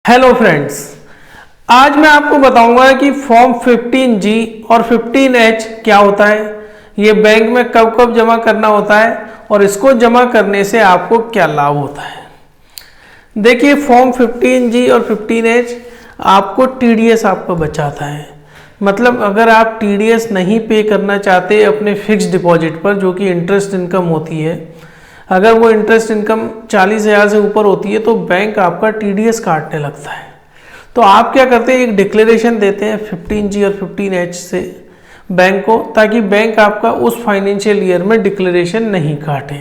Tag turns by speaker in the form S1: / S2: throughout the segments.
S1: Hello friends, आज मैं आपको बताऊंगा कि फॉर्म 15G और 15H क्या होता है, ये बैंक में कब कब जमा करना होता है और इसको जमा करने से आपको क्या लाभ होता है। देखिए, फॉर्म 15G और 15H आपको TDS आपको बचाता है। मतलब अगर आप TDS नहीं पे करना चाहते अपने फिक्स डिपॉजिट पर, जो कि इंटरेस्ट इनकम होती है, अगर वो इंटरेस्ट इनकम 40,000 से ऊपर होती है तो बैंक आपका TDS काटने लगता है। तो आप क्या करते हैं, एक डिक्लेरेशन देते हैं 15G और 15H से बैंक को, ताकि बैंक आपका उस फाइनेंशियल ईयर में डिक्लेरेशन नहीं काटे।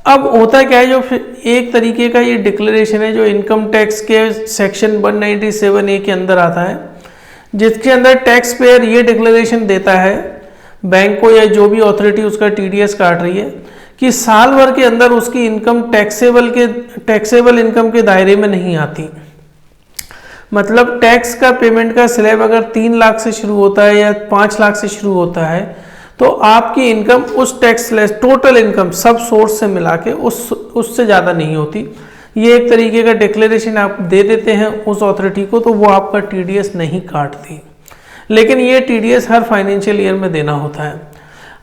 S1: अब होता क्या है, जो एक तरीके का ये डिक्लेरेशन है जो इनकम टैक्स के सेक्शन 197A के अंदर आता है, जिसके अंदर टैक्स पेयर ये डिक्लेरेशन देता है बैंक को या जो भी अथॉरिटी उसका TDS काट रही है कि साल भर के अंदर उसकी इनकम टैक्सेबल इनकम के दायरे में नहीं आती। मतलब टैक्स का पेमेंट का स्लैब अगर 3 लाख से शुरू होता है या 5 लाख से शुरू होता है तो आपकी इनकम उस टैक्स टोटल इनकम सब सोर्स से मिला के उससे ज़्यादा नहीं होती। ये एक तरीके का डिक्लेरेशन आप दे देते हैं उस अथॉरिटी को, तो वो आपका TDS नहीं काटती। लेकिन ये TDS हर फाइनेंशियल ईयर में देना होता है।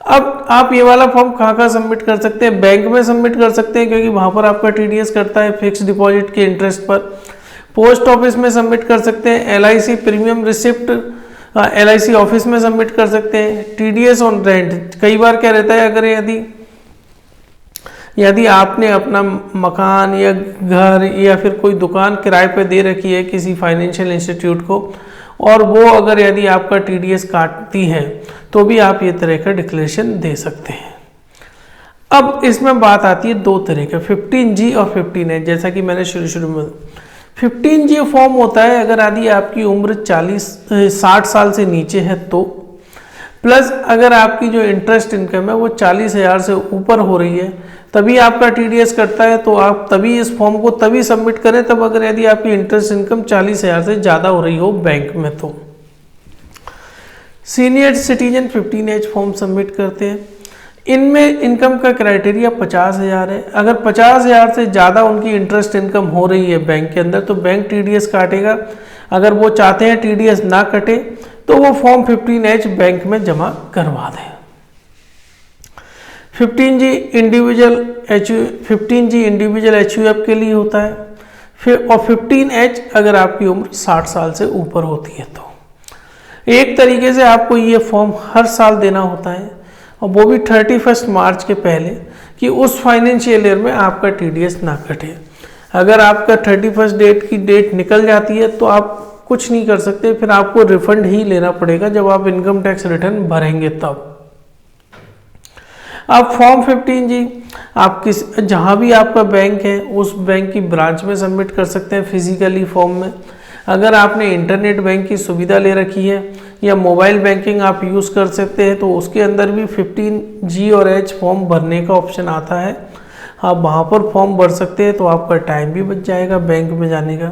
S1: अब आप ये वाला फॉर्म कहाँ सबमिट कर सकते हैं? बैंक में सबमिट कर सकते हैं, क्योंकि वहाँ पर आपका TDS करता है फिक्स डिपॉजिट के इंटरेस्ट पर। पोस्ट ऑफिस में सबमिट कर सकते हैं, LIC premium receipt LIC office में सबमिट कर सकते हैं। TDS ऑन रेंट, कई बार क्या रहता है, अगर यदि आपने अपना मकान या घर या फिर कोई दुकान किराए पर दे रखी है किसी फाइनेंशियल इंस्टीट्यूट को, और वो अगर यदि आपका TDS काटती है तो भी आप ये तरह का डिक्लेरेशन दे सकते हैं। अब इसमें बात आती है दो तरह का, 15G और 15H। जैसा कि मैंने शुरू में 15G फॉर्म होता है अगर यदि आपकी उम्र 60 साल से नीचे है तो, प्लस अगर आपकी जो इंटरेस्ट इनकम है वो 40,000 से ऊपर हो रही है तभी आपका TDS करता है। तो आप तभी इस फॉर्म को तभी सबमिट करें तब अगर यदि आपकी इंटरेस्ट इनकम 40,000 से ज़्यादा हो रही हो बैंक में। तो senior citizen 15H form submit करते हैं। इनमें इनकम का क्राइटेरिया 50,000 है। अगर 50,000 से ज़्यादा उनकी इंटरेस्ट इनकम हो रही है बैंक के अंदर तो बैंक TDS काटेगा। अगर वो चाहते हैं TDS ना कटे तो वो फॉर्म 15H बैंक में जमा करवा दें। 15G इंडिविजुअल HUF के लिए होता है, फिर और 15H अगर आपकी उम्र 60 साल से ऊपर होती है तो। एक तरीके से आपको ये फॉर्म हर साल देना होता है, और वो भी 31 मार्च के पहले, कि उस फाइनेंशियल ईयर में आपका TDS ना कटे। अगर आपका 31 डेट की डेट निकल जाती है तो आप कुछ नहीं कर सकते, फिर आपको रिफंड ही लेना पड़ेगा जब आप इनकम टैक्स रिटर्न भरेंगे तब। अब फॉर्म 15G आप जहाँ भी आपका बैंक है उस बैंक की ब्रांच में सबमिट कर सकते हैं फिजिकली फॉर्म में। अगर आपने इंटरनेट बैंक की सुविधा ले रखी है या मोबाइल बैंकिंग आप यूज़ कर सकते हैं तो उसके अंदर भी 15G और H फॉर्म भरने का ऑप्शन आता है। आप वहाँ पर फॉर्म भर सकते हैं तो आपका टाइम भी बच जाएगा बैंक में जाने का।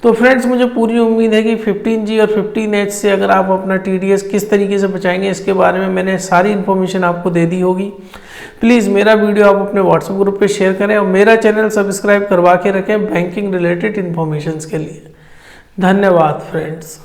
S1: तो फ्रेंड्स, मुझे पूरी उम्मीद है कि 15G और 15H से अगर आप अपना TDS किस तरीके से बचाएंगे इसके बारे में मैंने सारी इन्फॉर्मेशन आपको दे दी होगी। प्लीज़ मेरा वीडियो आप अपने WhatsApp ग्रुप पे शेयर करें और मेरा चैनल सब्सक्राइब करवा के रखें बैंकिंग रिलेटेड इन्फॉर्मेशन के लिए। धन्यवाद फ्रेंड्स।